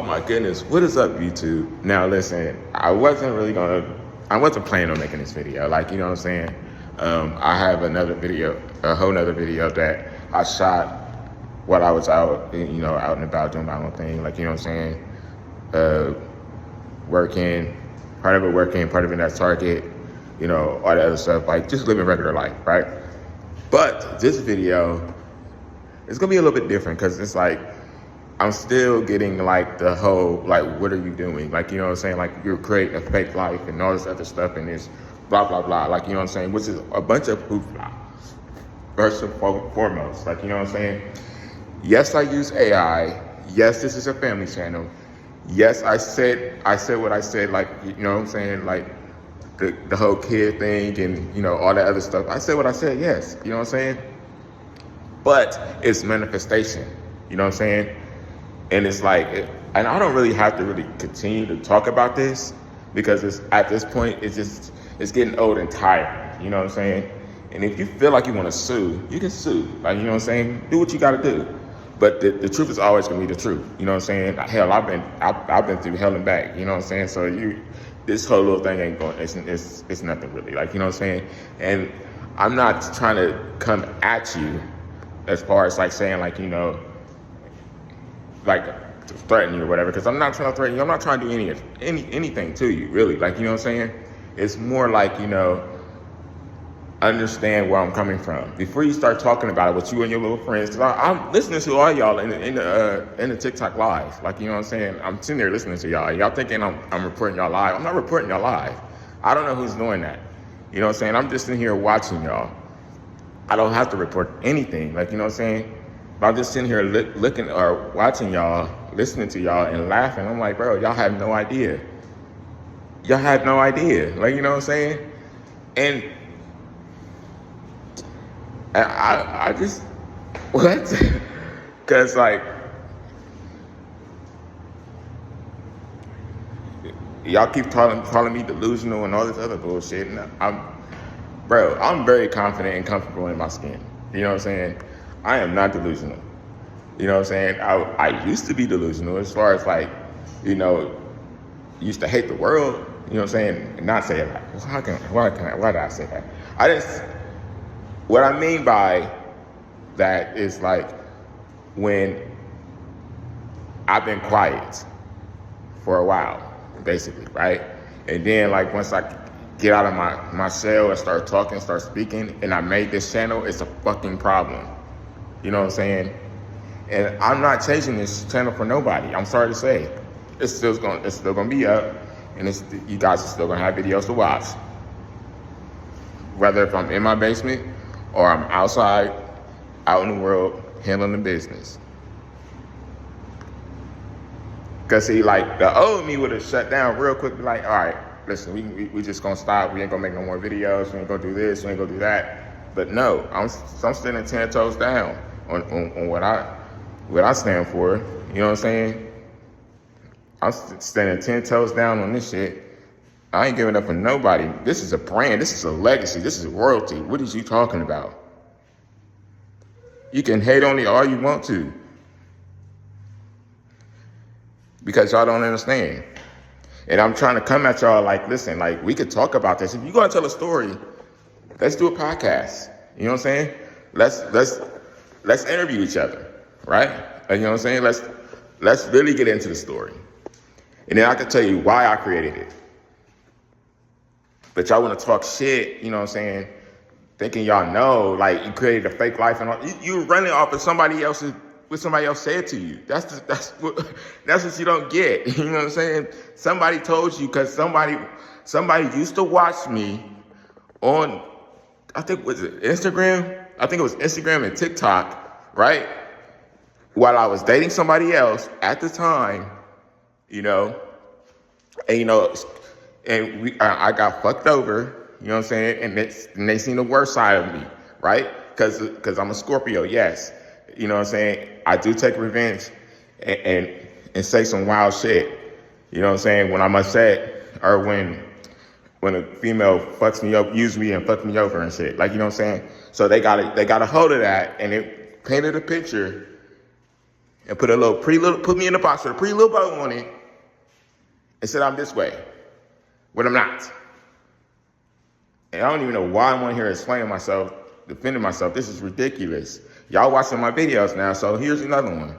my goodness, what is up, YouTube? Now listen, I wasn't planning on making this video. Like, you know what I'm saying? I have another video, a whole nother video that I shot while I was out, out and about doing my own thing. Like, you know what I'm saying? Working, part of it at Target, all that other stuff, like just living regular life, right? But this video is gonna be a little bit different because it's like, I'm still getting like the whole, like, what are you doing? Like, you know what I'm saying? Like, you're creating a fake life and all this other stuff and this blah, blah, blah. Like, you know what I'm saying? Which is a bunch of hoopla, first and foremost. Like, you know what I'm saying? Yes, I use AI. Yes, this is a family channel. Yes, I said what I said, like, you know what I'm saying? Like, the whole kid thing and, all that other stuff. I said what I said, yes. You know what I'm saying? But it's manifestation. You know what I'm saying? And it's like, and I don't really have to really continue to talk about this because at this point, it's getting old and tired. You know what I'm saying? And if you feel like you want to sue, you can sue. Like, you know what I'm saying? Do what you got to do. But the truth is always going to be the truth. You know what I'm saying? Hell, I've been through hell and back. You know what I'm saying? So this whole little thing ain't going, it's nothing really. Like, you know what I'm saying? And I'm not trying to come at you as far as like saying like, like to threaten you or whatever, because I'm not trying to threaten you. I'm not trying to do anything to you, really. Like, you know what I'm saying? It's more like, understand where I'm coming from before you start talking about it with you and your little friends. Because I'm listening to all y'all in the TikTok live. Like, you know what I'm saying? I'm sitting there listening to y'all. Y'all thinking I'm reporting y'all live. I'm not reporting y'all live. I don't know who's doing that. You know what I'm saying? I'm just in here watching y'all. I don't have to report anything. Like, you know what I'm saying? But I'm just sitting here looking or watching y'all, listening to y'all and laughing. I'm like, bro, y'all have no idea. Y'all had no idea. Like, you know what I'm saying? And I just, what? Because, like, y'all keep calling me delusional and all this other bullshit. And I'm very confident and comfortable in my skin. You know what I'm saying? I am not delusional. You know what I'm saying? I used to be delusional as far as like, used to hate the world. You know what I'm saying? And not say it like, why did I say that? What I mean by that is like when I've been quiet for a while, basically, right? And then like once I get out of my shell and start talking, start speaking, and I made this channel, it's a fucking problem. You know what I'm saying? And I'm not changing this channel for nobody. I'm sorry to say. It's still gonna be up, and you guys are still gonna have videos to watch. Whether if I'm in my basement or I'm outside, out in the world, handling the business. Cause see, like the old me would have shut down real quick, be like, all right, listen, we just gonna stop. We ain't gonna make no more videos. We ain't gonna do this. We ain't gonna do that. But no, I'm standing 10 toes down on what I stand for. You know what I'm saying? I'm standing 10 toes down on this shit. I ain't giving up for nobody. This is a brand. This is a legacy. This is royalty. What is you talking about? You can hate on it all you want to. Because y'all don't understand. And I'm trying to come at y'all like, listen, like we could talk about this. If you're gonna tell a story, let's do a podcast. You know what I'm saying? Let's interview each other, right? You know what I'm saying? Let's really get into the story. And then I can tell you why I created it. But y'all want to talk shit, you know what I'm saying? Thinking y'all know, like you created a fake life and all. You're running off of what somebody else said to you. That's what you don't get. You know what I'm saying? Somebody told you because somebody used to watch me on, I think was it Instagram? I think it was Instagram and TikTok, right? While I was dating somebody else at the time, and I got fucked over, you know what I'm saying? And they seen the worst side of me, right? Because I'm a Scorpio, yes. You know what I'm saying? I do take revenge and say some wild shit. You know what I'm saying? When I'm upset or when a female fucks me up, use me and fucks me over and shit. Like, you know what I'm saying? So they got a hold of that and it painted a picture and put put me in a box with a pretty little bow on it and said I'm this way, when I'm not. And I don't even know why I'm on here explaining myself, defending myself. This is ridiculous. Y'all watching my videos now, so here's another one.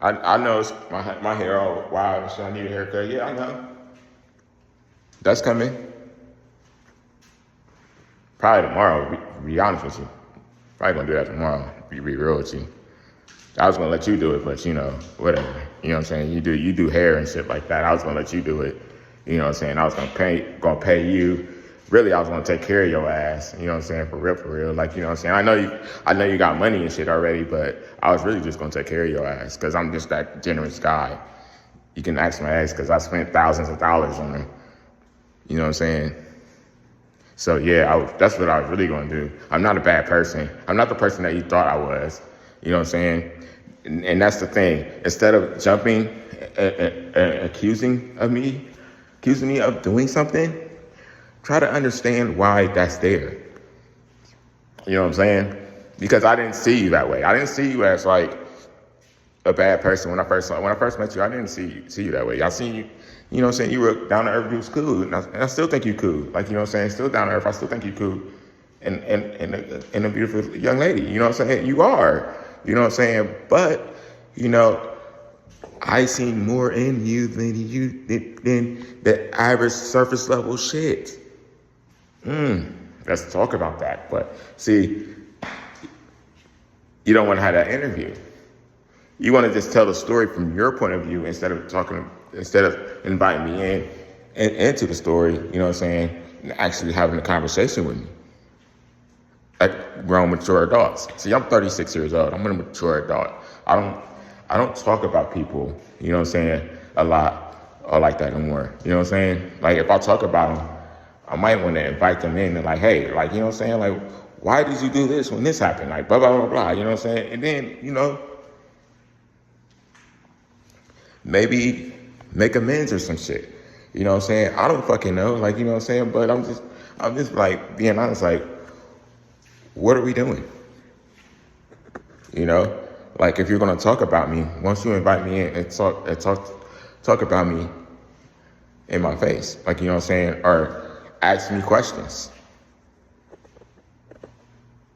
I know it's my hair all wild and shit. I need a haircut. Yeah, I know. That's coming. Probably tomorrow, to be honest with you. Probably gonna do that tomorrow, be real with you. I was gonna let you do it, but you know, whatever. You know what I'm saying? You do hair and shit like that. I was gonna let you do it. You know what I'm saying? I was gonna pay you. Really, I was gonna take care of your ass. You know what I'm saying? For real. Like, you know what I'm saying? I know you got money and shit already, but I was really just gonna take care of your ass because I'm just that generous guy. You can ask my ass because I spent thousands of dollars on her. You know what I'm saying? So yeah, that's what I was really gonna do. I'm not a bad person. I'm not the person that you thought I was. You know what I'm saying? And that's the thing. Instead of jumping and accusing me of doing something, try to understand why that's there. You know what I'm saying? Because I didn't see you that way. I didn't see you as like a bad person when I first met you. I didn't see you that way. I seen you. You know what I'm saying? You were down to earth. You was cool, and I still think you cool. Like, you know what I'm saying? Still down to earth. I still think you cool, and a beautiful young lady. You know what I'm saying? You are. You know what I'm saying? But you know, I seen more in you than the average surface level shit. Let's talk about that. But see, you don't want to have that interview. You want to just tell the story from your point of view instead of inviting me into the story, you know what I'm saying, and actually having a conversation with me. Like grown, mature adults. See, I'm 36 years old. I'm a mature adult. I don't talk about people, you know what I'm saying, a lot or like that no more. You know what I'm saying? Like if I talk about them, I might want to invite them in and like, hey, like, you know what I'm saying? Like, why did you do this when this happened? Like, blah, blah, blah, blah. You know what I'm saying? And then, you know, maybe make amends or some shit. You know what I'm saying? I don't fucking know. Like, you know what I'm saying? But I'm just like being honest, like, what are we doing? You know? Like if you're gonna talk about me, once you invite me in and talk about me in my face, like, you know what I'm saying, or ask me questions.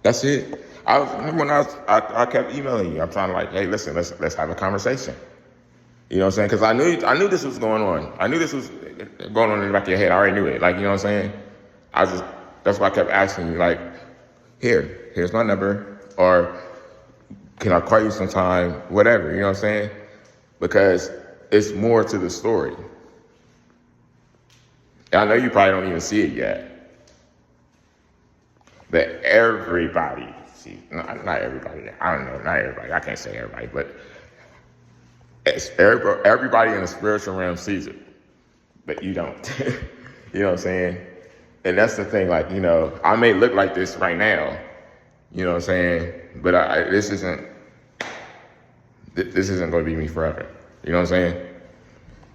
That's it. I kept emailing you. I'm trying to like, hey, listen, let's have a conversation. You know what I'm saying? Because I knew this was going on. I knew this was going on in the back of your head. I already knew it. Like, you know what I'm saying? That's why I kept asking you, like, here's my number, or can I call you sometime? Whatever, you know what I'm saying? Because it's more to the story. And I know you probably don't even see it yet. But everybody, not everybody, I don't know, not everybody, I can't say everybody, but everybody in the spiritual realm sees it, but you don't. You know what I'm saying? And that's the thing, like, you know, I may look like this right now, you know what I'm saying? But this isn't going to be me forever. You know what I'm saying?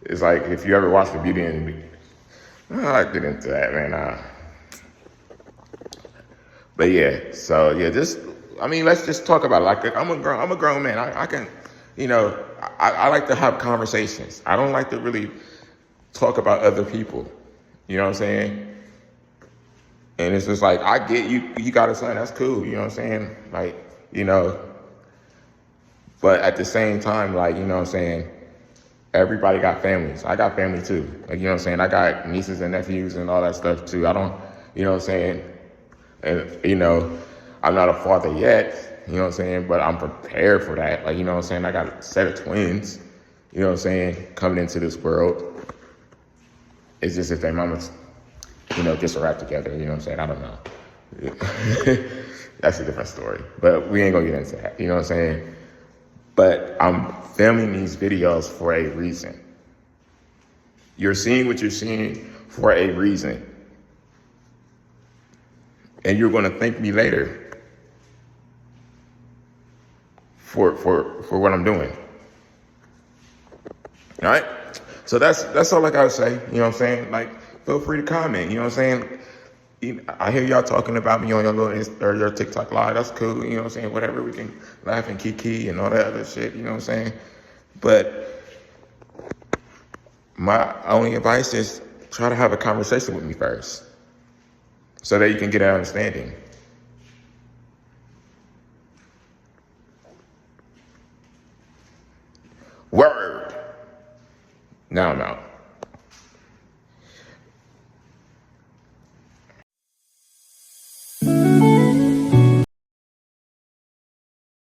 It's like, if you ever watch The Beauty and the Beast, I get into that, man. But yeah, so yeah, let's just talk about it. Like, I'm a grown man. I can, you know, I like to have conversations. I don't like to really talk about other people. You know what I'm saying? And it's just like, I get you got a son, that's cool, you know what I'm saying? Like, you know, but at the same time, like, you know what I'm saying, everybody got families. I got family too. Like, you know what I'm saying? I got nieces and nephews and all that stuff too. I don't, you know what I'm saying? And, you know, I'm not a father yet, you know what I'm saying? But I'm prepared for that. Like, you know what I'm saying? I got a set of twins, you know what I'm saying, coming into this world. It's just if their mamas, you know, gets her act together, you know what I'm saying? I don't know. That's a different story. But we ain't gonna get into that, you know what I'm saying? But I'm filming these videos for a reason. You're seeing what you're seeing for a reason. And you're gonna thank me later for what I'm doing. All right? So that's all I gotta say, you know what I'm saying? Like, feel free to comment, you know what I'm saying? I hear y'all talking about me on your little or your TikTok live. That's cool. You know what I'm saying? Whatever, we can laugh and kiki and all that other shit. You know what I'm saying? But my only advice is try to have a conversation with me first so that you can get an understanding. Word. Now I'm out.